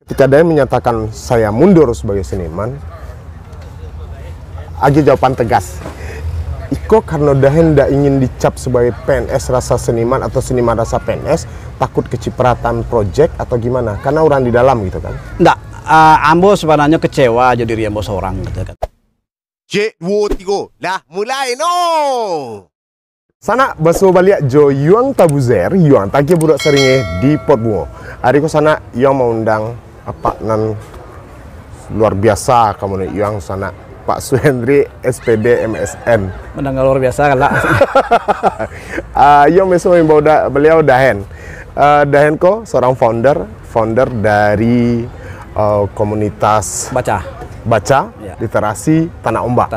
Ketika Dahen menyatakan saya mundur sebagai seniman, Agi jawaban tegas. Iko karena Dahen tidak ingin dicap sebagai PNS rasa seniman atau seniman rasa PNS, takut kecipratan project atau gimana? Karena orang di dalam gitu kan? Enggak, ambo sebenarnya kecewa jadi diri ambo seorang gitu kan. Cek, 2, 3, dah mulai no. Sana baso balik Jo Yuang Tabuzer, Yuang Taki budak seringnya di Pot Bungo. Hari ko sana Yuang mau undang apa nan luar biasa kamu nih Yuang sana Pak Suhendri SPD MSN. Mendengar luar biasa kan lah. Yuang besok membawa beliau Dahen. Dahen ko seorang founder dari komunitas baca ya. Literasi Tanah Ombak.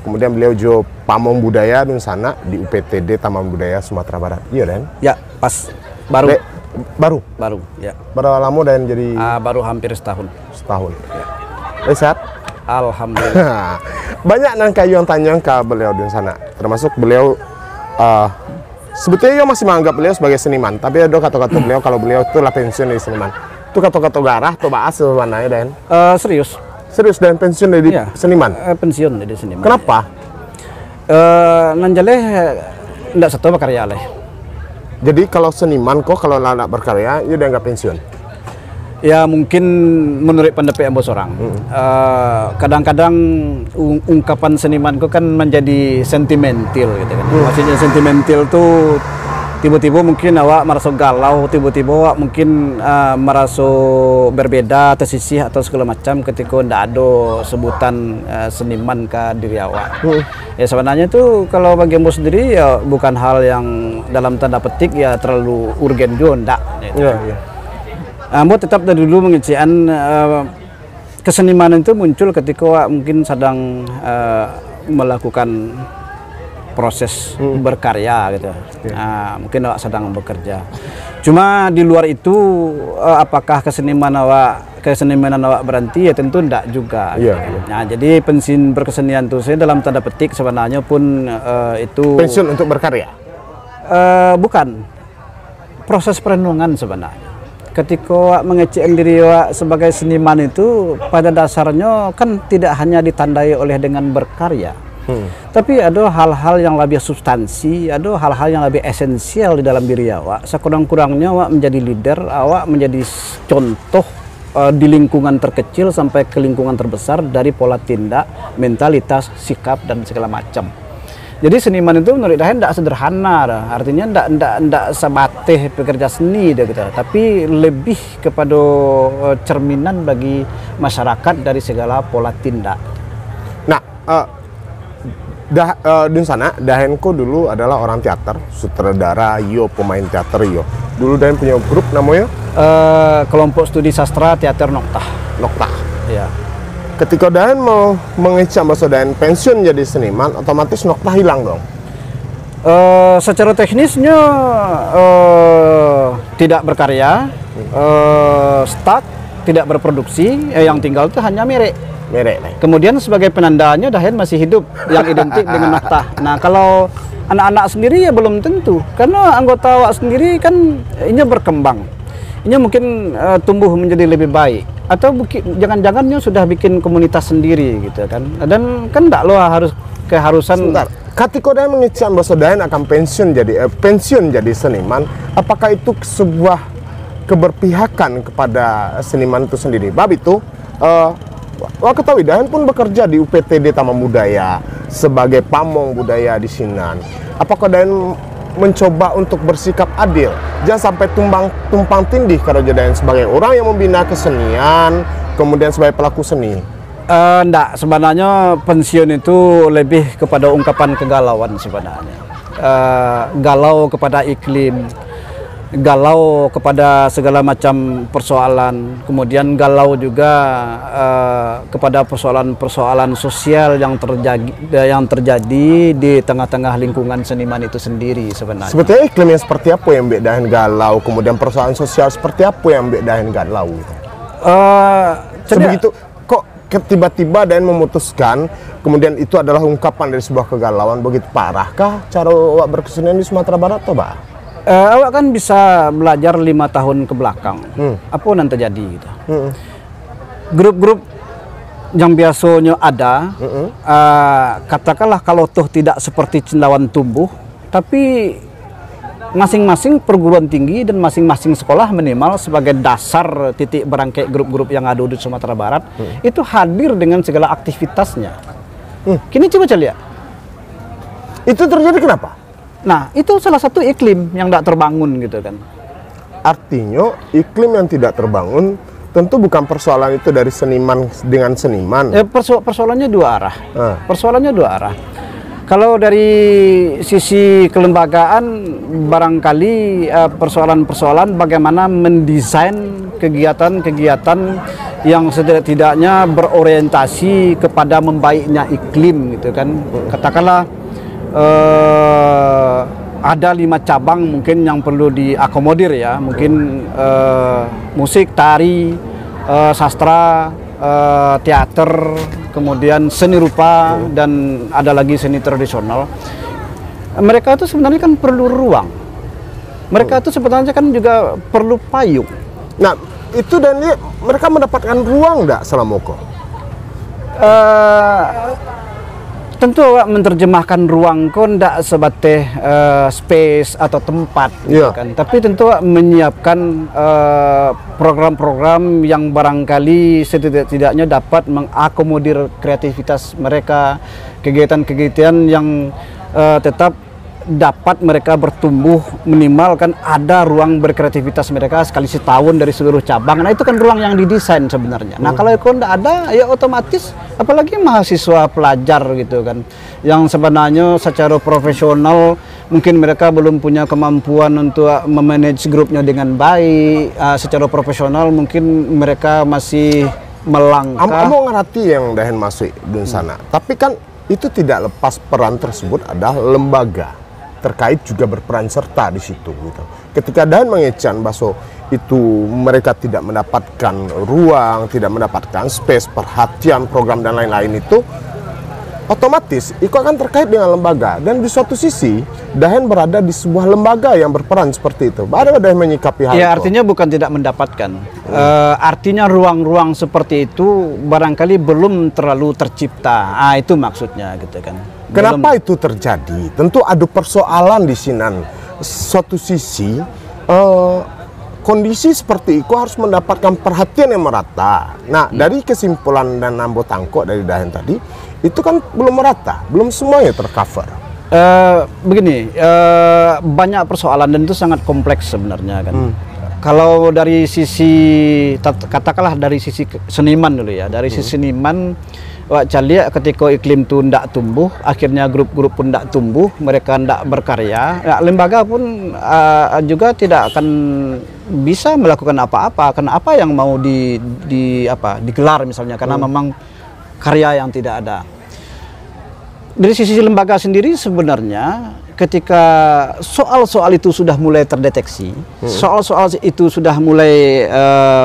Kemudian beliau juga pamong budaya di sana di UPTD Taman Budaya Sumatera Barat. Iya Dan? Ya, pas baru. Baru. Ya. Berapa lama Dan jadi? Baru hampir setahun. Ya. Sehat? Alhamdulillah. Banyak nangka yang tanya ke beliau di sana. Termasuk beliau sebetulnya masih menganggap beliau sebagai seniman. Tapi ada kata-kata beliau kalau beliau itu lah pensiun dari seniman. Itu kata-kata garah atau bahas sebenarnya Dan? Serius dan pensiun dari seniman? Pensiun dari seniman. Kenapa? Nanjale tidak satu berkarya leh. Jadi kalau seniman kok kalau nak berkarya, ya udah nggak pensiun? Ya mungkin menurut pendapat ambo seorang. Kadang-kadang ungkapan seniman kok kan menjadi sentimental gitu kan. Maksudnya sentimental tuh tiba-tiba mungkin awak merasa galau, tiba-tiba awak mungkin merasa berbeda, tersisih atau segala macam ketika ndak ada sebutan seniman ke diri awak. Ya sebenarnya itu kalau bagi ambo sendiri ya bukan hal yang dalam tanda petik ya terlalu urgen juga ndak. Gitu. Iya. Ambo tetap dari dulu mengician kesenimanan itu muncul ketika awak mungkin sedang melakukan proses berkarya gitu. Mungkin awak sedang bekerja. Cuma di luar itu apakah kesenimanan awak berhenti ya tentu enggak juga. Iya. Nah, jadi pensiun berkesenian itu saya dalam tanda petik sebenarnya pun itu pensiun untuk berkarya. Bukan. Proses perenungan sebenarnya. Ketika awak mengecek diri awak sebagai seniman itu pada dasarnya kan tidak hanya ditandai oleh dengan berkarya. Tapi ada hal-hal yang lebih substansi, ada hal-hal yang lebih esensial di dalam diri awak. Sekurang-kurangnya awak menjadi leader, awak menjadi contoh di lingkungan terkecil sampai ke lingkungan terbesar dari pola tindak, mentalitas, sikap dan segala macam. Jadi seniman itu menurut Dahen tidak sederhana, artinya tidak sebateh pekerja seni gitu, tapi lebih kepada cerminan bagi masyarakat dari segala pola tindak. Nah, di sana Dahenko dulu adalah orang teater, sutradara, pemain teater. Dulu Dahen punya grup namanya kelompok studi sastra teater Nokta. Ya. Ketika Dahen mau mengecap bahasa Dahen pensiun jadi seniman, otomatis Nokta hilang dong. Secara teknisnya tidak berkarya, stuck, tidak berproduksi, yang tinggal itu hanya merek. Kemudian sebagai penandanya Dahen masih hidup yang identik dengan Nokta. Nah kalau anak-anak sendiri ya belum tentu, karena anggota awak sendiri kan ini berkembang, ini mungkin tumbuh menjadi lebih baik, atau jangan-jangannya sudah bikin komunitas sendiri gitu kan. Dan kan enggak loh keharusan. Sebentar. Ketika Dahen mengecap bahasa Dahen akan pensiun jadi seniman, apakah itu sebuah keberpihakan kepada seniman itu sendiri? Bab itu wah ketahui Dahen pun bekerja di UPTD Taman Budaya sebagai pamong budaya di Sinan. Apakah Dahen mencoba untuk bersikap adil? Jangan sampai tumpang tindih kalau Dahen sebagai orang yang membina kesenian, kemudian sebagai pelaku seni. Enggak, sebenarnya pensiun itu lebih kepada ungkapan kegalauan sebenarnya. Galau kepada iklim, galau kepada segala macam persoalan, kemudian galau juga kepada persoalan-persoalan sosial yang terjadi di tengah-tengah lingkungan seniman itu sendiri sebenarnya. Sebetulnya iklimnya seperti apa yang Mbak Dahen galau, kemudian persoalan sosial seperti apa yang Mbak Dahen galau? Sebegitu kok tiba-tiba Dahen memutuskan, kemudian itu adalah ungkapan dari sebuah kegalauan begitu parahkah cara berkesenian di Sumatera Barat, toh, Pak? Awak kan bisa belajar 5 tahun ke belakang. Apa yang terjadi gitu. Grup-grup yang biasanya ada, katakanlah kalau toh tidak seperti cendawan tumbuh, tapi masing-masing perguruan tinggi dan masing-masing sekolah minimal sebagai dasar titik berangkai grup-grup yang ada di Sumatera Barat itu hadir dengan segala aktivitasnya. Kini coba lihat. Itu terjadi kenapa? Nah, itu salah satu iklim yang tidak terbangun gitu kan. Artinya iklim yang tidak terbangun tentu bukan persoalan itu dari seniman dengan seniman. Persoalannya dua arah. Persoalannya dua arah. Kalau dari sisi kelembagaan barangkali persoalan-persoalan bagaimana mendesain kegiatan-kegiatan yang setidak-tidaknya berorientasi kepada membaiknya iklim gitu kan. Katakanlah ada 5 cabang mungkin yang perlu diakomodir ya, mungkin musik, tari, sastra, teater, kemudian seni rupa, dan ada lagi seni tradisional. Mereka itu sebenarnya kan perlu ruang. Mereka itu sebenarnya kan juga perlu payung. Nah, itu dan mereka mendapatkan ruang enggak selama Moko? Tentu menerjemahkan ruang kon tidak sebatas space atau tempat, gitu kan. Tapi tentu menyiapkan program-program yang barangkali setidak-tidaknya dapat mengakomodir kreativitas mereka, kegiatan-kegiatan yang tetap dapat mereka bertumbuh, minimal kan ada ruang berkreativitas mereka sekali setahun dari seluruh cabang. Nah itu kan ruang yang didesain sebenarnya. Nah kalau itu tidak ada, ya otomatis apalagi mahasiswa pelajar gitu kan, yang sebenarnya secara profesional mungkin mereka belum punya kemampuan untuk memanage grupnya dengan baik. Secara profesional mungkin mereka masih melangkah. Kamu ngerti yang dahen masuk di sana. Tapi kan itu tidak lepas peran tersebut adalah lembaga terkait juga berperan serta di situ gitu. Ketika dahen mengecan bahwa itu mereka tidak mendapatkan ruang, tidak mendapatkan space, perhatian, program dan lain-lain itu otomatis itu akan terkait dengan lembaga. Dan di suatu sisi dahen berada di sebuah lembaga yang berperan seperti itu. Bagaimana dahen menyikapi hal itu? Ya artinya bukan tidak mendapatkan. Artinya ruang-ruang seperti itu barangkali belum terlalu tercipta. Itu maksudnya gitu kan. Kenapa itu terjadi? Tentu ada persoalan di sini. Suatu sisi kondisi seperti itu harus mendapatkan perhatian yang merata. Nah, dari kesimpulan dan Ambo tangkok dari dahen tadi, itu kan belum merata, belum semuanya tercover. Begini, banyak persoalan dan itu sangat kompleks sebenarnya kan. Kalau dari sisi katakanlah dari sisi seniman dulu ya, dari sisi seniman, wak lihat ketika iklim itu tidak tumbuh, akhirnya grup-grup pun tidak tumbuh, mereka tidak berkarya, ya, lembaga pun juga tidak akan bisa melakukan apa-apa. Karena apa yang mau digelar misalnya, karena memang karya yang tidak ada. Dari sisi lembaga sendiri sebenarnya ketika soal-soal itu sudah mulai terdeteksi, soal-soal itu sudah mulai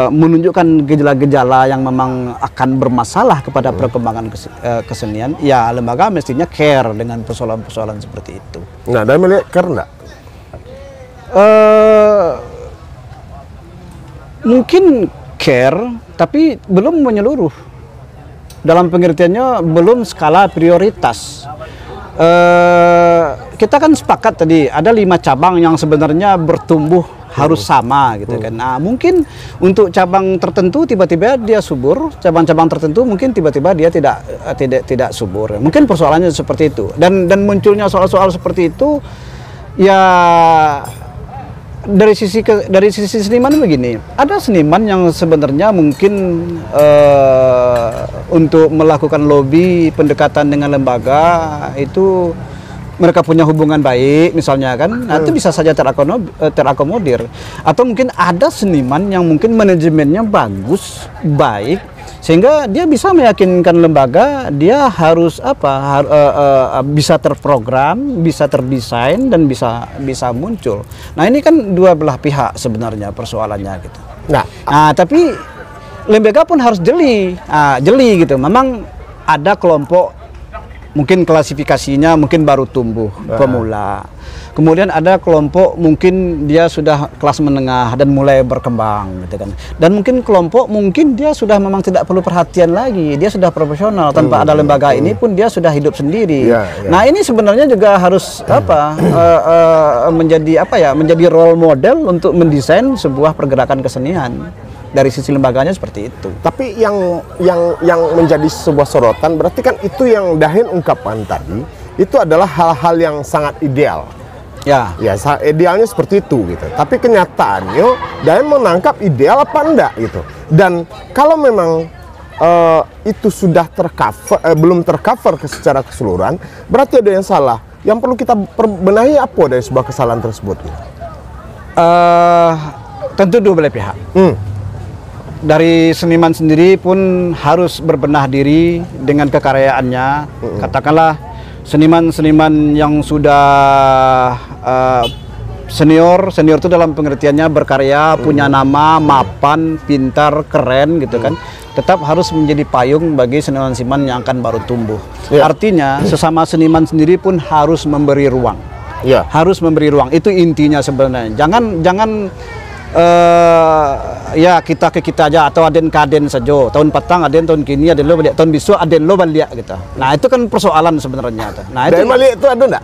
menunjukkan gejala-gejala yang memang akan bermasalah kepada perkembangan kesenian, ya lembaga mestinya care dengan persoalan-persoalan seperti itu. Nah, dan melihat care enggak? Mungkin care, tapi belum menyeluruh. Dalam pengertiannya belum skala prioritas. Kita kan sepakat tadi ada 5 cabang yang sebenarnya bertumbuh harus sama gitu kan. Nah, mungkin untuk cabang tertentu tiba-tiba dia subur, cabang-cabang tertentu mungkin tiba-tiba dia tidak subur. Mungkin persoalannya seperti itu. Dan munculnya soal-soal seperti itu ya dari sisi seniman begini. Ada seniman yang sebenarnya mungkin untuk melakukan lobby pendekatan dengan lembaga itu mereka punya hubungan baik misalnya kan, nah, itu bisa saja terakomodir. Atau mungkin ada seniman yang mungkin manajemennya baik, sehingga dia bisa meyakinkan lembaga dia harus bisa terprogram, bisa terdesain dan bisa muncul. Nah ini kan dua belah pihak sebenarnya persoalannya gitu. Nah tapi lembaga pun harus jeli gitu. Memang ada kelompok mungkin klasifikasinya mungkin baru tumbuh, pemula. Kemudian ada kelompok mungkin dia sudah kelas menengah dan mulai berkembang gitu kan. Dan mungkin kelompok mungkin dia sudah memang tidak perlu perhatian lagi, dia sudah profesional tanpa ada lembaga ini pun dia sudah hidup sendiri. Nah, ini sebenarnya juga harus menjadi role model untuk mendesain sebuah pergerakan kesenian. Dari sisi lembaganya seperti itu. Tapi yang menjadi sebuah sorotan berarti kan itu yang Dahen ungkapkan tadi itu adalah hal-hal yang sangat ideal. Ya, idealnya seperti itu gitu. Tapi kenyataannya Dahen menangkap ideal apa enggak gitu. Dan kalau memang itu sudah belum tercover secara keseluruhan, berarti ada yang salah. Yang perlu kita benahi apa dari sebuah kesalahan tersebut? Tentu dua belah pihak. Dari seniman sendiri pun harus berbenah diri dengan kekaryaannya. Katakanlah seniman-seniman yang sudah senior itu dalam pengertiannya berkarya, punya nama, mapan, pintar, keren gitu kan. Tetap harus menjadi payung bagi seniman-seniman yang akan baru tumbuh. Artinya sesama seniman sendiri pun harus memberi ruang. Harus memberi ruang. Itu intinya sebenarnya. Jangan ya kita ke kita aja atau aden kaden saja. Tahun petang aden, tahun kini aden lo balik, tahun besok aden lo balik gitu. Nah, itu kan persoalan sebenarnya. Nah, itu balik itu ada enggak?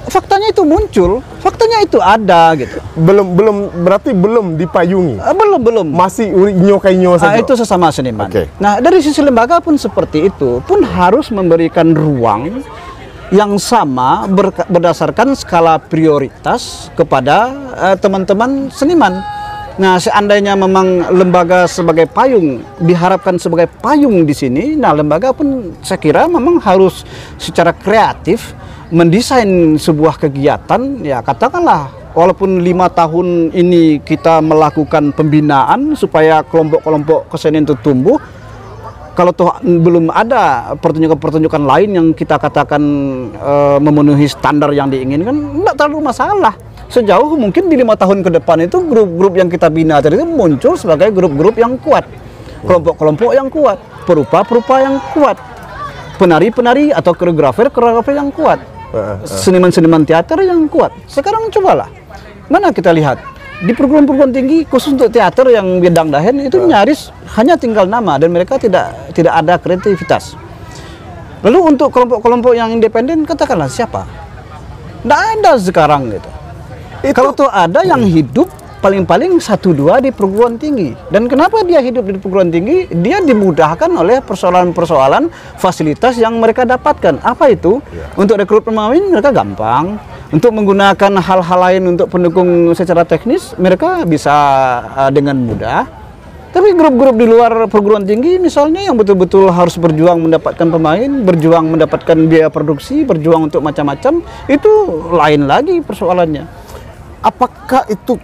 Faktanya itu muncul, faktanya itu ada gitu. Berarti belum dipayungi. Belum. Masih nyokai-nyo saja. Itu sesama seniman. Nah, dari sisi lembaga pun seperti itu, pun harus memberikan ruang yang sama berdasarkan skala prioritas kepada teman-teman seniman. Nah, seandainya memang lembaga sebagai payung diharapkan sebagai payung di sini, nah lembaga pun saya kira memang harus secara kreatif mendesain sebuah kegiatan. Ya katakanlah walaupun 5 tahun ini kita melakukan pembinaan supaya kelompok-kelompok kesenian itu tumbuh. Kalau toh belum ada pertunjukan-pertunjukan lain yang kita katakan memenuhi standar yang diinginkan, enggak terlalu masalah. Sejauh mungkin di 5 tahun ke depan itu grup-grup yang kita bina tadi itu muncul sebagai grup-grup yang kuat, kelompok-kelompok yang kuat, perupa-perupa yang kuat, penari-penari atau koreografer yang kuat, seniman-seniman teater yang kuat. Sekarang cobalah, mana kita lihat di perguruan-perguruan tinggi khusus untuk teater yang bidang Dahen itu nyaris hanya tinggal nama dan mereka tidak ada kreativitas. Lalu untuk kelompok-kelompok yang independen katakanlah siapa? Tidak ada sekarang gitu. Kalau tuh ada yang hidup paling-paling 1-2 di perguruan tinggi. Dan kenapa dia hidup di perguruan tinggi? Dia dimudahkan oleh persoalan-persoalan fasilitas yang mereka dapatkan. Apa itu? Untuk rekrut pemain mereka gampang. Untuk menggunakan hal-hal lain untuk pendukung secara teknis, mereka bisa dengan mudah. Tapi grup-grup di luar perguruan tinggi misalnya yang betul-betul harus berjuang mendapatkan pemain, berjuang mendapatkan biaya produksi, berjuang untuk macam-macam, itu lain lagi persoalannya. Apakah itu,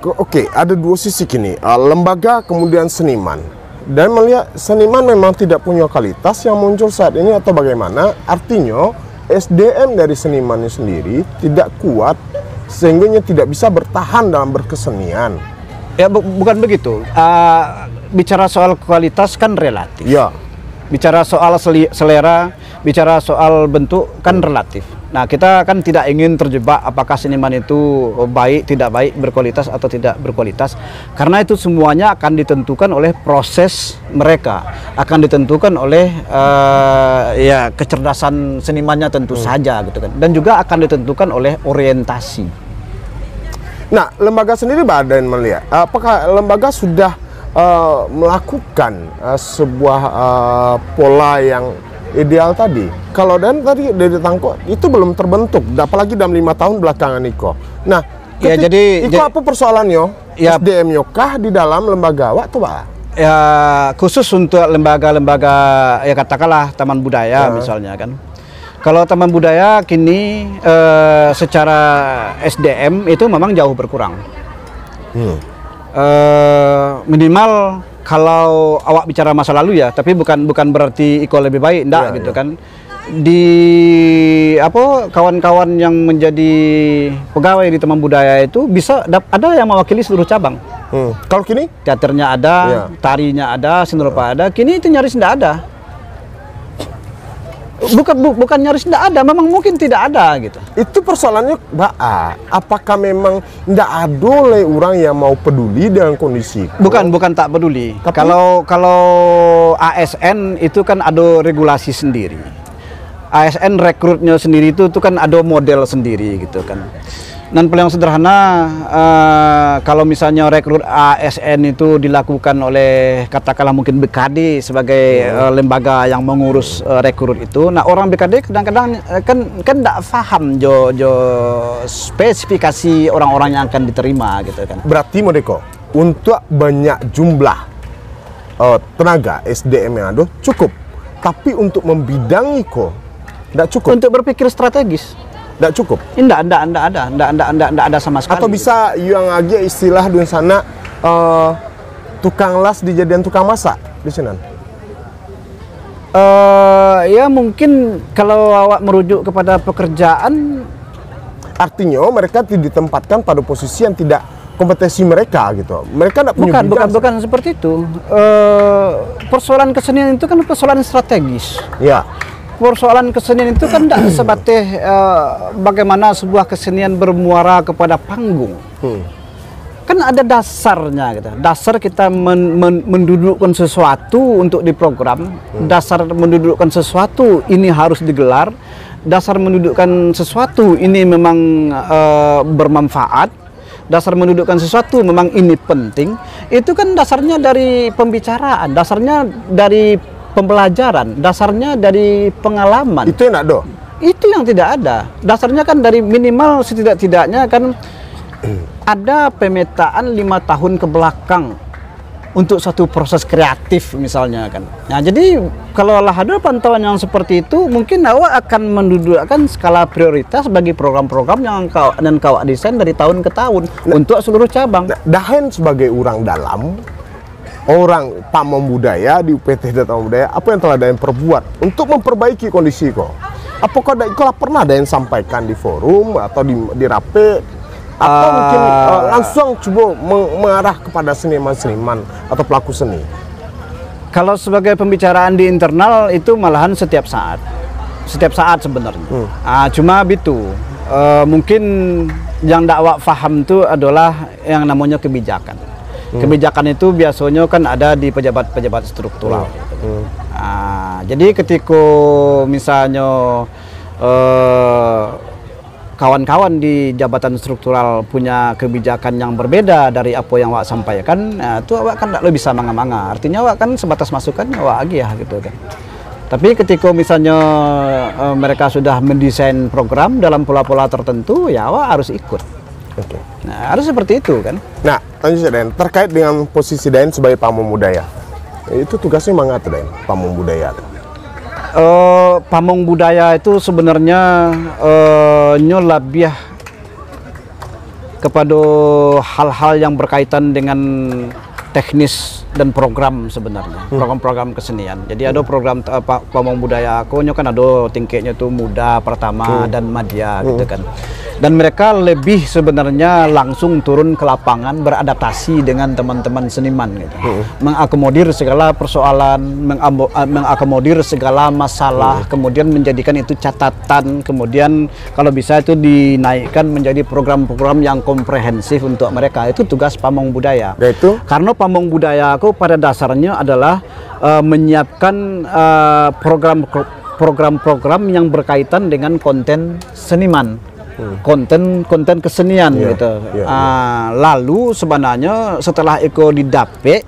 ada dua sisi gini, lembaga kemudian seniman. Dan melihat seniman memang tidak punya kualitas yang muncul saat ini atau bagaimana, artinya SDM dari senimannya sendiri tidak kuat sehingga tidak bisa bertahan dalam berkesenian. Ya bukan begitu. Bicara soal kualitas kan relatif. Bicara soal selera, bicara soal bentuk kan relatif. Nah, kita kan tidak ingin terjebak apakah seniman itu baik, tidak baik, berkualitas atau tidak berkualitas. Karena itu semuanya akan ditentukan oleh proses mereka, akan ditentukan oleh kecerdasan senimannya tentu saja gitu kan. Dan juga akan ditentukan oleh orientasi. Nah, lembaga sendiri Dahen melihat, apakah lembaga sudah melakukan sebuah pola yang ideal tadi? Kalau Dahen tadi dari Tangko itu belum terbentuk, apalagi dalam 5 tahun belakangan Iko. Nah, jadi apa persoalannya? SDM-nya kah di dalam lembaga waktu Pak? Ya khusus untuk lembaga-lembaga ya katakanlah taman budaya misalnya kan. Kalau taman budaya kini secara SDM itu memang jauh berkurang. Minimal kalau awak bicara masa lalu ya, tapi bukan berarti Iko lebih baik, enggak gitu kan. Di kawan-kawan yang menjadi pegawai di taman budaya itu bisa ada yang mewakili seluruh cabang. Kalau kini teaternya ada, tarinya ada, seni rupa ada. Kini itu nyaris tidak ada. Bukan nyaris tidak ada, memang mungkin tidak ada gitu. Itu persoalannya, Mbak A. Apakah memang tidak ada oleh orang yang mau peduli dengan kondisi? Bukan tak peduli. Tapi- Kalau ASN itu kan ada regulasi sendiri. ASN rekrutnya sendiri itu kan ada model sendiri gitu kan. Dan paling sederhana, kalau misalnya rekrut ASN itu dilakukan oleh katakanlah mungkin BKD sebagai lembaga yang mengurus rekrut itu. Nah, orang BKD kadang-kadang kan tidak paham jo spesifikasi orang-orang yang akan diterima gitu kan. Berarti Modeko, untuk banyak jumlah tenaga SDM yang ada cukup, tapi untuk membidangi kok tidak cukup. Untuk berpikir strategis. Tidak cukup. Enggak ada sama sekali. Atau bisa yang lagi istilah di sana tukang las dijadian tukang masak di sana. Ya mungkin kalau awak merujuk kepada pekerjaan, Artinya mereka tidak ditempatkan pada posisi yang tidak kompetensi mereka gitu. Mereka tidak punya bukan seperti itu. Persoalan kesenian itu kan persoalan strategis. Ya. Persoalan kesenian itu kan tidak sebatas bagaimana sebuah kesenian bermuara kepada panggung. Kan ada dasarnya gitu. Dasar kita mendudukkan sesuatu untuk diprogram, dasar mendudukkan sesuatu ini harus digelar, dasar mendudukkan sesuatu ini memang bermanfaat, dasar mendudukkan sesuatu memang ini penting. Itu kan dasarnya dari pembicaraan, dasarnya dari pembelajaran, dasarnya dari pengalaman. Itu yang ada. Itu yang tidak ada. Dasarnya kan dari minimal setidak-tidaknya kan ada pemetaan 5 tahun ke belakang untuk satu proses kreatif misalnya kan. Nah, jadi kalau ada pantauan yang seperti itu, mungkin awak akan mendudukkan skala prioritas bagi program-program yang kau desain dari tahun ke tahun untuk seluruh cabang. Dahen sebagai orang dalam, orang pamong budaya di UPT Data Budaya, apa yang telah Dahen perbuat untuk memperbaiki kondisi kok? Apakah Dahen pernah Dahen sampaikan di forum atau di rape, atau mungkin langsung coba mengarah kepada seniman-seniman atau pelaku seni? Kalau sebagai pembicaraan di internal itu malahan setiap saat sebenarnya. Cuma itu mungkin yang dakwah faham itu adalah yang namanya kebijakan. Kebijakan itu biasanya kan ada di pejabat-pejabat struktural. Jadi ketika misalnya kawan-kawan di jabatan struktural punya kebijakan yang berbeda dari apa yang awak sampaikan, itu awak kan tidak bisa manga-manga. Artinya awak kan sebatas masukan awak lagi ya gitu kan. Tapi ketika misalnya mereka sudah mendesain program dalam pola-pola tertentu, ya awak harus ikut. Oke. Nah, harus seperti itu kan. Nah, tanya saya Dahen, terkait dengan posisi Dahen sebagai pamong budaya, itu tugasnya mana tuh Dahen, pamong budaya? Pamong budaya itu sebenarnya lebih kepada hal-hal yang berkaitan dengan teknis dan program sebenarnya, program-program kesenian. Jadi ada program pamong budaya aku kan ada tingkatnya tuh muda, pertama dan madya gitu kan. Dan mereka lebih sebenarnya langsung turun ke lapangan beradaptasi dengan teman-teman seniman gitu. Mengakomodir segala persoalan, mengakomodir segala masalah, kemudian menjadikan itu catatan, kemudian kalau bisa itu dinaikkan menjadi program-program yang komprehensif untuk mereka. Itu tugas pamong budaya. Yaitu? Karena pamong budaya aku pada dasarnya adalah menyiapkan program-program yang berkaitan dengan konten seniman. Konten kesenian gitu. Lalu sebenarnya setelah Eko didapet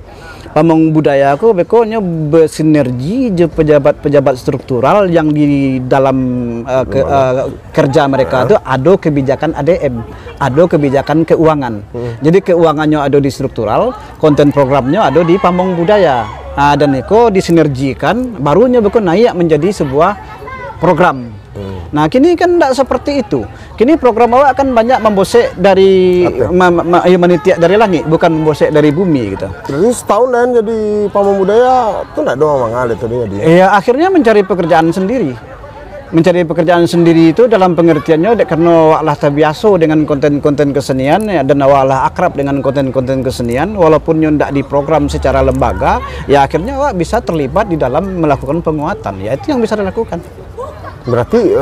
pamong budaya aku bekonya bersinergi je pejabat-pejabat struktural yang di dalam kerja mereka itu ada kebijakan ADM, ada kebijakan keuangan. Jadi keuangannya ada di struktural, konten programnya ada di pamong budaya. Dan Eko disinergikan barunya beko naik menjadi sebuah program. Nah, kini kan tidak seperti itu. Kini program awak kan banyak membosek dari menitiak dari langit, bukan membosek dari bumi gitu. Jadi setahun Dahen jadi pamong budaya itu tidak doang mangal itu dia. Ya, akhirnya mencari pekerjaan sendiri. Mencari pekerjaan sendiri itu dalam pengertiannya karena awak lah terbiasa dengan konten-konten kesenian ya, dan awak lah akrab dengan konten-konten kesenian, walaupun tidak diprogram secara lembaga, ya akhirnya awak bisa terlibat di dalam melakukan penguatan. Ya itu yang bisa dilakukan. Berarti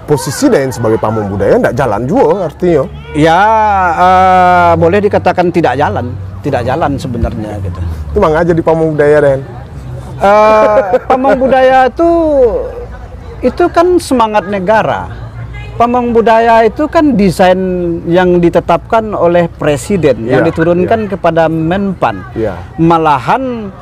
posisi Dahen sebagai pamong budaya tidak jalan juga artinya. Ya boleh dikatakan tidak jalan sebenarnya gitu. Itu mang aja di pamong budaya Dahen. Pamong budaya itu kan semangat negara. Pamong budaya itu kan desain yang ditetapkan oleh presiden yang diturunkan kepada Menpan. Malahan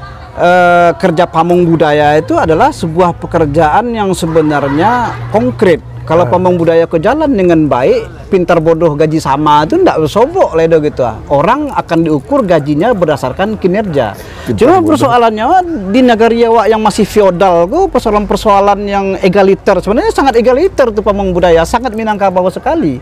kerja pamong budaya itu adalah sebuah pekerjaan yang sebenarnya konkret. Kalau pamong budaya ke jalan dengan baik, pintar bodoh gaji sama itu tidak sobok ledo gitu. Orang akan diukur gajinya berdasarkan kinerja. Cuma persoalannya di negara Jawa yang masih feodal, persoalan-persoalan yang egaliter. Sebenarnya sangat egaliter tuh pamong budaya, sangat Minangkabau sekali.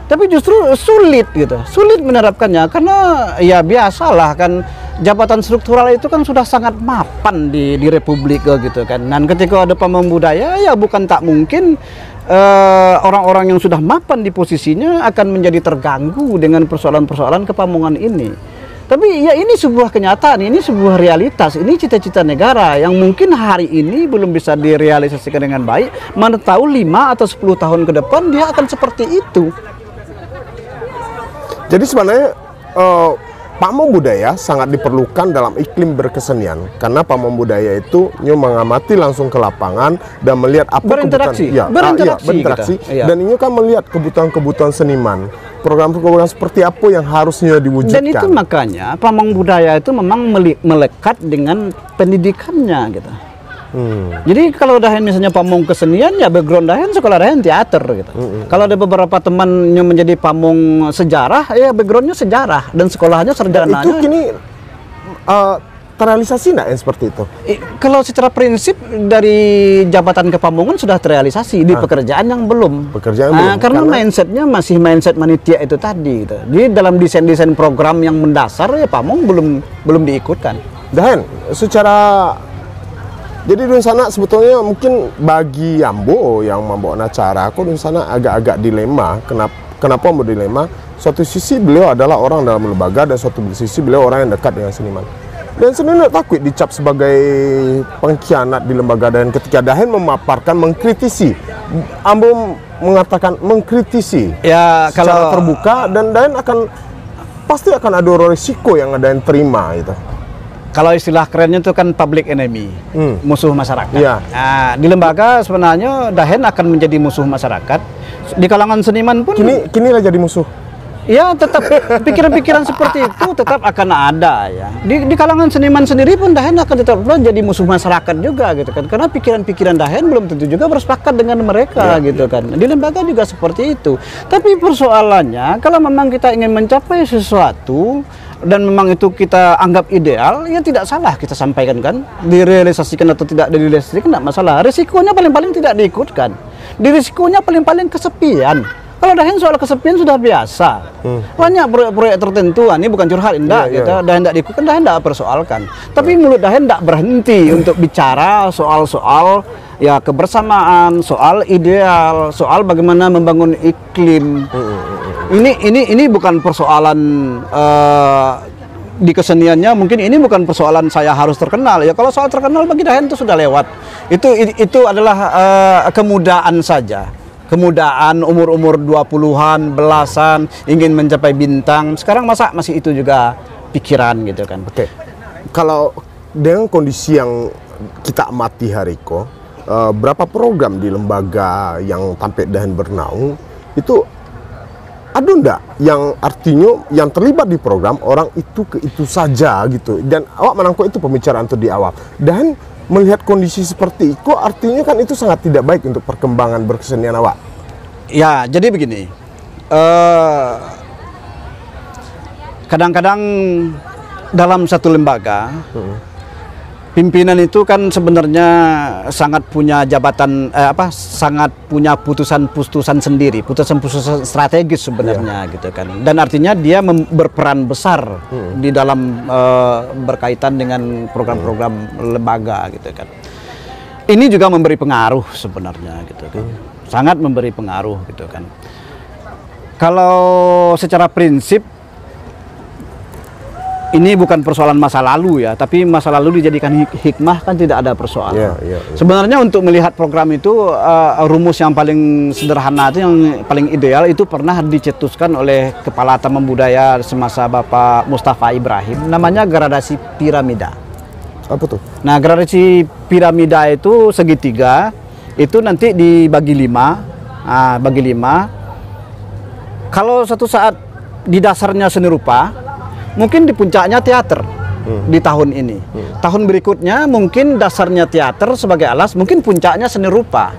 Tapi justru sulit gitu, sulit menerapkannya karena ya biasalah kan jabatan struktural itu kan sudah sangat mapan di Republik gitu kan. Dan ketika ada pamong budaya ya bukan tak mungkin orang-orang yang sudah mapan di posisinya akan menjadi terganggu dengan persoalan-persoalan kepamongan ini. Tapi ya ini sebuah kenyataan, ini sebuah realitas, ini cita-cita negara yang mungkin hari ini belum bisa direalisasikan dengan baik. Mana tahu 5 atau 10 tahun ke depan dia akan seperti itu. Jadi sebenarnya pamong budaya sangat diperlukan dalam iklim berkesenian karena pamong budaya itu mengamati langsung ke lapangan dan melihat apa berinteraksi, berinteraksi dan ini kan melihat kebutuhan-kebutuhan seniman, program-program seperti apa yang harusnya diwujudkan. Dan itu makanya pamong budaya itu memang melekat dengan pendidikannya gitu. Jadi kalau Dahen misalnya pamong kesenian ya background Dahen sekolah Dahen teater gitu. Kalau ada beberapa teman yang menjadi pamong sejarah ya backgroundnya sejarah dan sekolahnya sarjananya. Itu kini terrealisasi enggak yang seperti itu? Kalau secara prinsip dari jabatan kepamongan sudah terrealisasi di pekerjaan yang belum. Karena mindsetnya masih mindset manitia itu tadi gitu. Jadi dalam desain-desain program yang mendasar ya pamong belum diikutkan. Dahen secara jadi di sana sebetulnya mungkin bagi Yambo yang membawa acara, aku di sana agak-agak dilema. Kenapa mau dilema? Suatu sisi beliau adalah orang dalam lembaga dan suatu sisi beliau orang yang dekat dengan seniman. Dan sebenarnya takut dicap sebagai pengkhianat di lembaga Dahen ketika Dahen memaparkan, mengkritisi. Ambo mengatakan mengkritisi ya, secara terbuka dan Dahen pasti akan ada risiko yang Dahen terima itu. Kalau istilah kerennya itu kan public enemy, musuh masyarakat. Nah, di lembaga sebenarnya Dahen akan menjadi musuh masyarakat. Di kalangan seniman pun kini lah jadi musuh. Ya, tetap pikiran-pikiran seperti itu tetap akan ada ya. Di kalangan seniman sendiri pun Dahen akan tetap jadi musuh masyarakat juga gitu kan. Karena pikiran-pikiran Dahen belum tentu juga bersepakat dengan mereka gitu kan. Di lembaga juga seperti itu. Tapi persoalannya kalau memang kita ingin mencapai sesuatu dan memang itu kita anggap ideal, ya tidak salah kita sampaikan kan. Direalisasikan atau tidak direalisasikan tidak masalah. Risikonya paling-paling tidak diikutkan. Di risikonya paling-paling kesepian. Kalau Dahen soal kesepian sudah biasa. Banyak proyek-proyek tertentu, ini bukan curhat, enggak gitu. Dahen tidak diikutkan, Dahen tidak persoalkan. Tapi mulut Dahen tidak berhenti untuk bicara soal-soal ya kebersamaan, soal ideal, soal bagaimana membangun iklim. Ini bukan persoalan di keseniannya, mungkin ini bukan persoalan saya harus terkenal ya. Kalau soal terkenal bagi Dahen itu sudah lewat. Itu adalah kemudaan saja. Kemudaan umur-umur 20-an, belasan, ingin mencapai bintang. Sekarang masa masih itu juga pikiran gitu kan. Oke. Kalau dengan kondisi yang kita amati Hariko, berapa program di lembaga yang tampil Dahen bernaung itu ada enggak yang artinya yang terlibat di program orang itu ke itu saja gitu, dan awak menangkap itu pembicaraan itu di awal dan melihat kondisi seperti itu artinya kan itu sangat tidak baik untuk perkembangan berkesenian awak. Ya jadi begini, kadang-kadang dalam satu lembaga pimpinan itu kan sebenarnya sangat punya jabatan sangat punya putusan-putusan sendiri, putusan-putusan strategis sebenarnya gitu kan. Dan artinya dia berperan besar di dalam berkaitan dengan program-program lembaga gitu kan. Ini juga memberi pengaruh sebenarnya gitu kan. Sangat memberi pengaruh gitu kan. Kalau secara prinsip ini bukan persoalan masa lalu ya, tapi masa lalu dijadikan hikmah kan tidak ada persoalan. Iya. Sebenarnya untuk melihat program itu rumus yang paling sederhana itu yang paling ideal itu pernah dicetuskan oleh Kepala Taman Budaya semasa Bapak Mustafa Ibrahim, namanya gradasi piramida. Apa tuh? Nah, gradasi piramida itu segitiga, itu nanti dibagi 5. Nah, bagi 5. Kalau satu saat di dasarnya seni rupa, mungkin di puncaknya teater di tahun ini. Tahun berikutnya mungkin dasarnya teater sebagai alas, mungkin puncaknya seni rupa.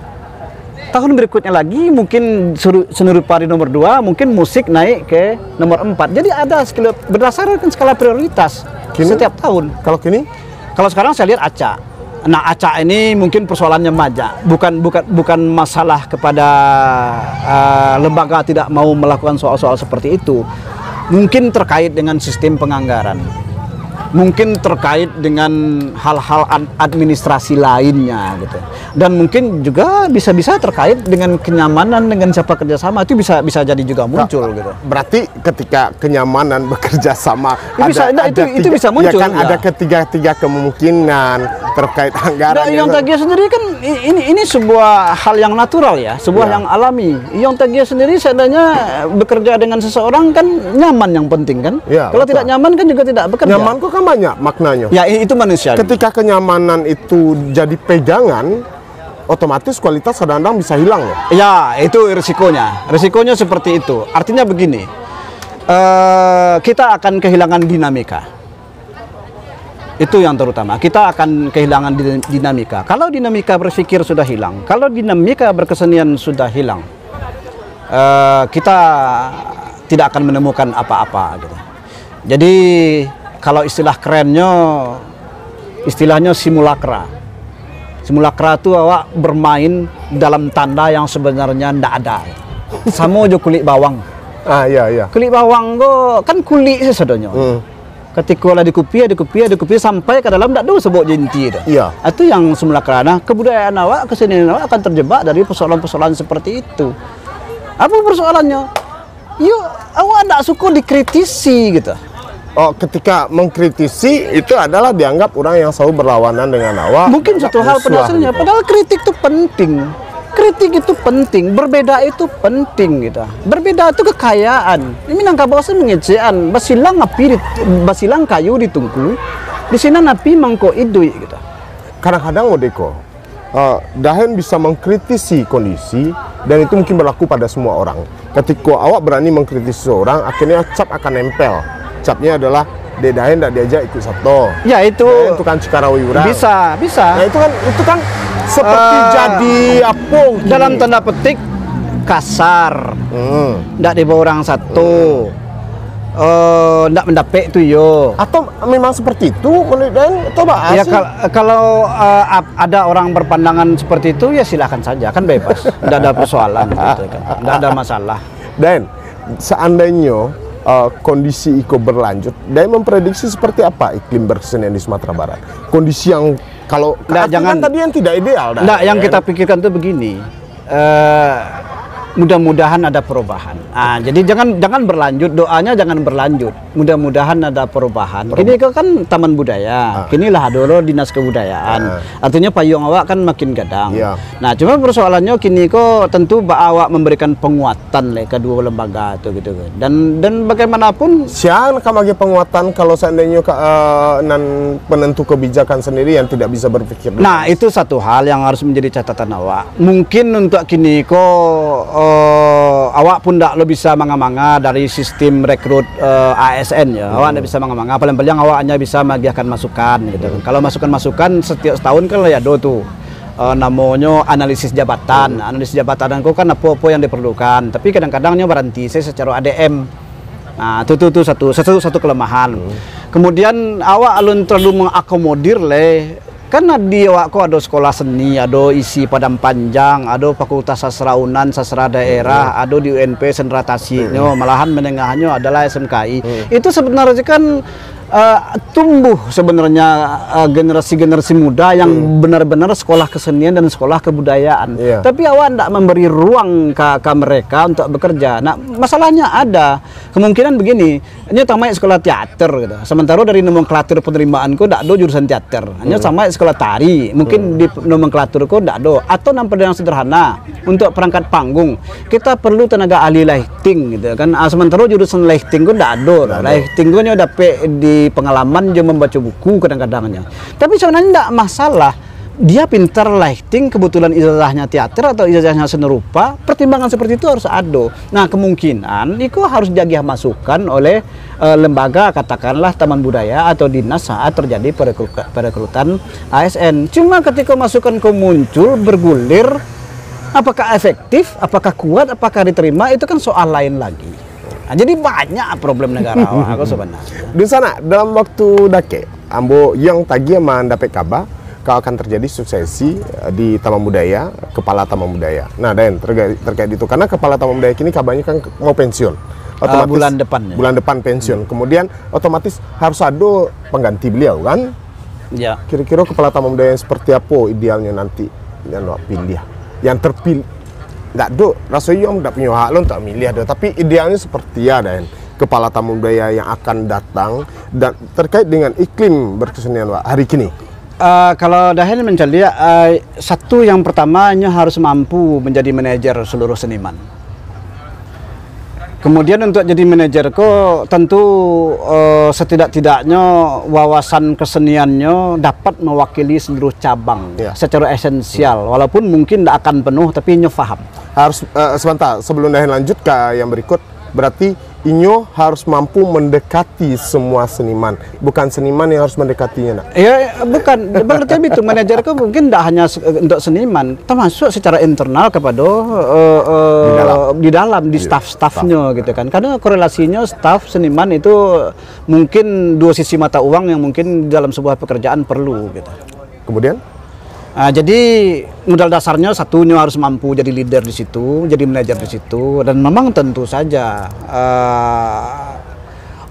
Tahun berikutnya lagi mungkin seni rupa di nomor 2, mungkin musik naik ke nomor 4. Jadi ada berdasarkan skala prioritas setiap tahun. Kalau kini? Kalau sekarang saya lihat acak. Nah, acak ini mungkin persoalannya majak, bukan masalah kepada lembaga tidak mau melakukan soal-soal seperti itu. Mungkin terkait dengan sistem penganggaran, mungkin terkait dengan hal-hal administrasi lainnya gitu, dan mungkin juga bisa terkait dengan kenyamanan dengan siapa kerjasama, itu bisa jadi juga muncul gitu. Berarti ketika kenyamanan bekerja sama itu bisa muncul ya kan, ada ketiga kemungkinan terkait anggaran. Nah, Yang Tagia sendiri kan ini sebuah hal yang natural ya, sebuah yang alami. Yang Tagia sendiri seandainya bekerja dengan seseorang kan nyaman yang penting kan. Ya, kalau tidak nyaman kan juga tidak bekerja. Nyaman kok kan banyak maknanya. Ya itu manusia. Ketika kenyamanan itu jadi pegangan, otomatis kualitas kadang-kadang bisa hilang loh. Ya, itu risikonya. Risikonya seperti itu. Artinya begini, kita akan kehilangan dinamika. Itu yang terutama. Kita akan kehilangan dinamika. Kalau dinamika berpikir sudah hilang, kalau dinamika berkesenian sudah hilang, kita tidak akan menemukan apa-apa gitu. Jadi kalau istilah kerennya, istilahnya simulakra. Simulakra itu awak bermain dalam tanda yang sebenarnya tidak ada. Sama aja kulit bawang. Iya. Kulit bawang go kan kulit sebenarnya. Ketika lah dikupi sampai ke dalam tidak ada sebut jinti itu. Iya. Itu yang simulakra. Nah, kebudayaan awak, kesenian awak akan terjebak dari persoalan-persoalan seperti itu. Apa persoalannya? Yuk, awak tidak suka dikritisi gitu. Oh, ketika mengkritisi itu adalah dianggap orang yang selalu berlawanan dengan awak. Mungkin satu hal pada dasarnya, padahal kritik itu penting. Kritik itu penting, berbeda itu penting gitu. Berbeda itu kekayaan. Ini nangka bahasa mengecean, basilang kayu ditungku. Di sini napi mangko idui gitu. Kadang-kadang Odeko, Dahen bisa mengkritisi kondisi dan itu mungkin berlaku pada semua orang. Ketika awak berani mengkritisi seorang, akhirnya cap akan nempel. Capnya adalah Dahen tidak diajak ikut Sabto. Ya itu. Dahen itu kan Cikarawi urang. Bisa. Nah itu kan seperti jadi apa? Dalam tanda petik kasar. Tidak dibawa orang satu. Tidak mendapek tu yo. Atau memang seperti itu menurut Dahen? Coba ya kalau ada orang berpandangan seperti itu ya silakan saja, kan bebas. Tidak ada persoalan gitu kan. Tidak ada masalah. Dan seandainya kondisi Iko berlanjut, Dahen memprediksi seperti apa iklim berkesenian di Sumatera Barat? Kondisi yang kalau jangan tadi yang tidak ideal. Nah, yang kita pikirkan itu begini. Mudah-mudahan ada perubahan. Jadi jangan berlanjut, doanya jangan berlanjut. Mudah-mudahan ada perubahan. Kini kan Taman Budaya, kini lah dulu Dinas Kebudayaan. Artinya payung awak kan makin gadang. Nah, cuma persoalannya kini kok tentu awak memberikan penguatan kedua lembaga itu gitu kan. Dan bagaimanapun siang kamagi penguatan kalau seandainya penentu kebijakan sendiri yang tidak bisa berpikir. Nah, itu satu hal yang harus menjadi catatan awak. Mungkin untuk kini kok awak pun tak lo bisa manga-manga dari sistem rekrut ASN ya. Awak tidak bisa manga-manga. Paling-paling awak hanya bisa magiahkan masukan gitu kan. Kalau masukan setiap setahun kan ya do tuh namanya analisis jabatan. Analisis jabatan kok kan apa-apa yang diperlukan. Tapi kadang-kadangnya berhenti secara ADM. Nah, itu satu kelemahan. Kemudian awak alun terlalu mengakomodir karena di awakku ada sekolah seni, ada isi Padang Panjang, ada Fakultas Sastra Unan, Sastra Daerah, ada di UNP Senratasi, malahan menengahnya adalah SMKI. Itu sebenarnya kan tumbuh sebenarnya generasi-generasi muda yang benar-benar sekolah kesenian dan sekolah kebudayaan. Tapi awak tidak memberi ruang ke mereka untuk bekerja. Nah, masalahnya ada kemungkinan begini, hanya tamat sekolah teater gitu. Sementara dari nomenklatur penerimaanku tidak ada jurusan teater. Hanya sama sekolah tari, mungkin di nomenklaturku tidak ada. Atau nampak yang sederhana untuk perangkat panggung, kita perlu tenaga ahli lighting gitu kan. Sementara jurusan lighting ku tidak ada. Lighting ku dapat di pengalaman dia membaca buku kadang-kadangnya. Tapi sebenarnya tidak masalah. Dia pintar lighting, kebetulan ijazahnya teater atau ijazahnya seni rupa, pertimbangan seperti itu harus ada. Nah, kemungkinan itu harus diagih masukan oleh lembaga, katakanlah Taman Budaya atau dinas saat terjadi perekrutan ASN. Cuma ketika masukan itu muncul, bergulir, apakah efektif, apakah kuat, apakah diterima, itu kan soal lain lagi. Nah, jadi banyak problem negara aku sebenarnya. Di sana dalam waktu dake, ambo yang tagi mendapat kabar kau akan terjadi suksesi di Taman Budaya, kepala Taman Budaya. Nah, Dan terkait itu karena kepala Taman Budaya kini kabarnya kan mau pensiun. Otomatis bulan depan. Ya? Bulan depan pensiun. Kemudian otomatis harus ada pengganti beliau kan? Ya. Kira-kira kepala Taman Budaya yang seperti apa idealnya nanti yang pilih? Yang terpilih nggak do, rasanya om nggak punya hak lo untuk milih ada, tapi idealnya seperti ya Dan kepala Taman Budaya yang akan datang dan terkait dengan iklim berkesenian Wak, hari kini. Kalau Dahen mencari satu yang pertamanya harus mampu menjadi manajer seluruh seniman. Kemudian untuk jadi manajer kok tentu setidak-tidaknya wawasan keseniannya dapat mewakili seluruh cabang secara esensial, walaupun mungkin tidak akan penuh tapi inyo paham. Harus sebentar sebelum Dahen lanjut ke yang berikut, berarti inyo harus mampu mendekati semua seniman, bukan seniman yang harus mendekatinya. Nak. Ya bukan, berarti itu manajerku mungkin tidak hanya untuk seniman, termasuk secara internal kepada di dalam staff-staffnya gitu kan. Karena korelasinya staff seniman itu mungkin dua sisi mata uang yang mungkin dalam sebuah pekerjaan perlu gitu. Kemudian? Jadi modal dasarnya satunya harus mampu jadi leader di situ, jadi manajer di situ, dan memang tentu saja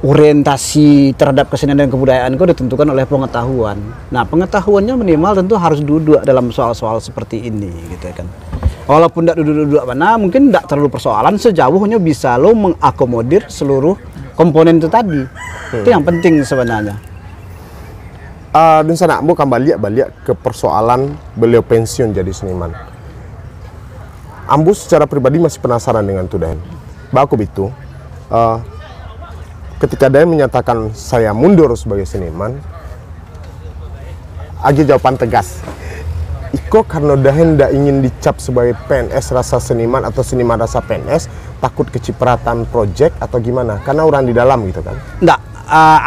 orientasi terhadap kesenian dan kebudayaan itu ditentukan oleh pengetahuan. Nah, pengetahuannya minimal tentu harus duduk dalam soal-soal seperti ini, gitu kan. Walaupun tidak duduk-duduk mana, mungkin tidak terlalu persoalan sejauhnya bisa lo mengakomodir seluruh komponen itu tadi. Itu yang penting sebenarnya. Dan sana bukan balik ke persoalan beliau pensiun jadi seniman. Ambu secara pribadi masih penasaran dengan itu Dan. Baku itu, ketika Dan menyatakan saya mundur sebagai seniman, agi jawaban tegas. Iko karena Dan tidak ingin dicap sebagai PNS rasa seniman atau seniman rasa PNS, takut kecipratan project atau gimana? Karena orang di dalam gitu kan? Enggak.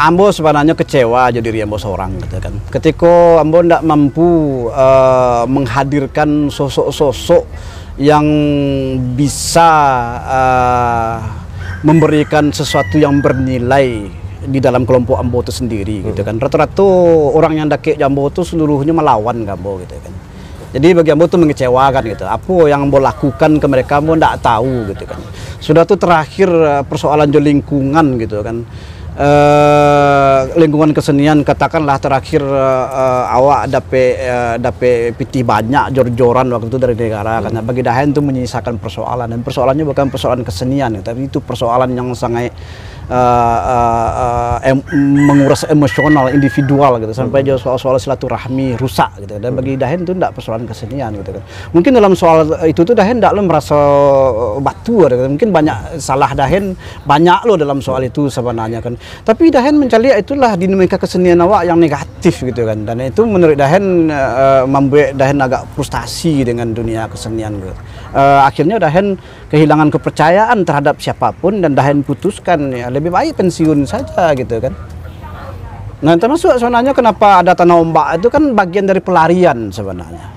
Ambo sebenarnya kecewa jadi diri Ambo seorang gitu kan. Ketika Ambo tidak mampu menghadirkan sosok-sosok yang bisa memberikan sesuatu yang bernilai di dalam kelompok Ambo itu sendiri gitu kan. Rata-rata orang yang dakek Ambo itu seluruhnya melawan Ambo gitu kan. Jadi bagi Ambo itu mengecewakan gitu. Apa yang Ambo lakukan ke mereka Ambo tidak tahu gitu kan. Sudah tuh terakhir persoalan lingkungan gitu kan. Lingkungan kesenian katakanlah terakhir awak dapat piti banyak jor-joran waktu itu dari negara karena bagi Dahen itu menyisakan persoalan dan persoalannya bukan persoalan kesenian tapi itu persoalan yang sangat menguras emosional individual gitu sampai jauh soal silaturahmi rusak gitu dan bagi Dahen itu tidak persoalan kesenian gitu kan. Mungkin dalam soal itu tuh Dahen tidak lo merasa batu gitu. Mungkin banyak salah Dahen banyak lo dalam soal itu sebenarnya kan. Tapi Dahen mencari itulah dinamika kesenian awak yang negatif gitu kan dan itu menurut Dahen membuat Dahen agak frustasi dengan dunia kesenian gitu. Akhirnya Dahen kehilangan kepercayaan terhadap siapapun dan Dahen putuskan ya lebih baik pensiun saja gitu kan. Nah termasuk sebenarnya kenapa ada tanah ombak itu kan bagian dari pelarian sebenarnya.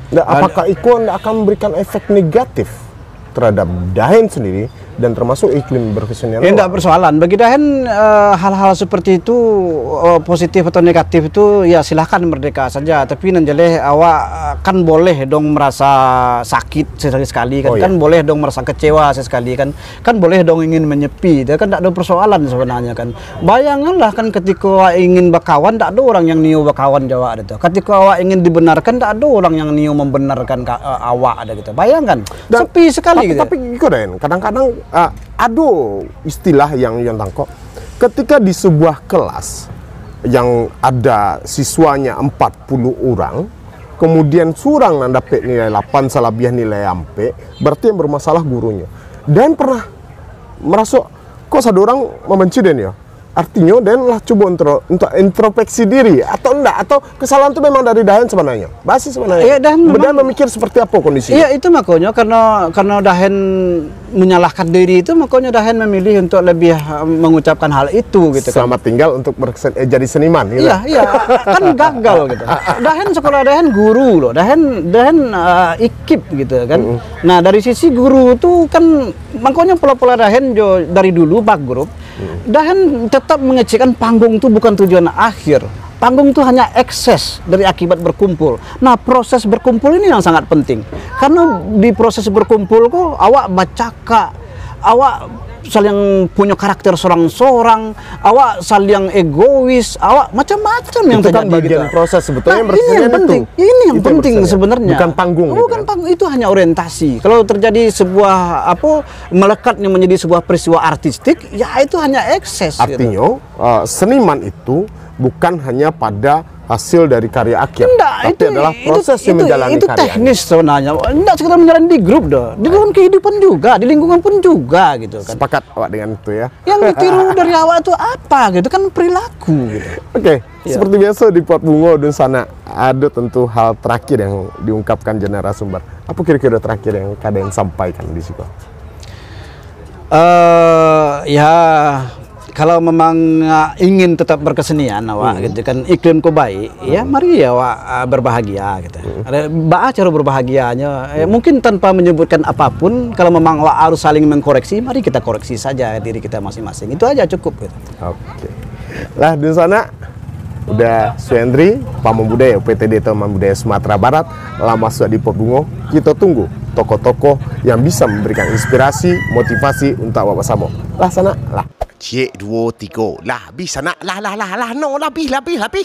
Nah, apakah itu akan memberikan efek negatif terhadap Dahen sendiri dan termasuk iklim berkesenian. Ya, enggak persoalan. Bagi Dahen hal-hal seperti itu positif atau negatif itu ya silahkan merdeka saja. Tapi nanjale awak kan boleh dong merasa sakit sekali-sekali kan. Oh, iya. Kan boleh dong merasa kecewa sekali kan. Kan boleh dong ingin menyepi. Itu kan tidak ada persoalan sebenarnya kan. Bayanganlah kan ketika awak ingin berkawan tidak ada orang yang niu berkawan Jawa itu. Ketika awak ingin dibenarkan tidak ada orang yang niu membenarkan awak ada gitu. Bayangkan sepi sekali gitu. Tapi Den, kadang-kadang ada istilah yang tangkap ketika di sebuah kelas yang ada siswanya 40 orang, kemudian surang yang dapat nilai 8 salabiah nilai ampe, berarti yang bermasalah gurunya. Dan pernah merasa kok satu orang membenci Den ya? Artinya Dan lah coba untuk introspeksi diri atau enggak, atau kesalahan itu memang dari Dahen sebenarnya, basis sebenarnya. Iya, Dan memikir seperti apa kondisinya. Iya, itu makanya karena Dahen menyalahkan diri itu, makanya Dahen memilih untuk lebih mengucapkan hal itu gitu kan. Selamat tinggal untuk jadi seniman gitu. Iya, kan gagal gitu. Dahen sekolah Dahen guru loh, Dahen ikip gitu kan. Nah, dari sisi guru tuh kan makanya pola-pola Dahen dari dulu bak grup. Dahen tetap mengecekkan panggung itu bukan tujuan akhir. Panggung itu hanya ekses dari akibat berkumpul. Nah, proses berkumpul ini yang sangat penting. Karena di proses berkumpul kok awak bacaka, awak saling punya karakter seorang-seorang, awak saling egois, awak macam-macam yang itu kan terjadi bagian gitu. proses sebetulnya. Nah, ini yang penting. Ini yang penting sebenarnya. Bukan panggung. Bukan panggung, itu hanya orientasi. Kalau terjadi sebuah melekatnya menjadi sebuah peristiwa artistik, ya itu hanya ekses. Artinya seniman itu bukan hanya pada hasil dari karya akhir, tapi adalah proses yang menjalani itu karyanya. teknis sebenarnya. Tidak sekedar menjalani di grup dah, di dalam kehidupan juga, di lingkungan pun juga gitu kan. Sepakat awak dengan itu ya. Yang ditiru dari awak itu apa gitu kan, perilaku gitu. Oke, seperti biasa di Pot Bungo dan sana ada tentu hal terakhir yang diungkapkan Jenderal Sumber. Apa kira-kira terakhir yang kalian sampaikan di situ? Ya kalau memang ingin tetap berkesenian awak gitu kan, iklim ku baik, ya mari ya awak berbahagia gitu. Ada cara berbahagianya, mungkin tanpa menyebutkan apapun. Kalau memang awak harus saling mengkoreksi, mari kita koreksi saja diri kita masing-masing. Itu aja cukup gitu. Oke. Lah di sana udah Suendri, Pamong Budaya UPTD Taman Budaya Sumatera Barat lah masuk di Pot Bungo. Kita tunggu tokoh-tokoh yang bisa memberikan inspirasi, motivasi untuk awak bersama. Lah sana lah. Cik 2 3 lah habis anak lah no lah habis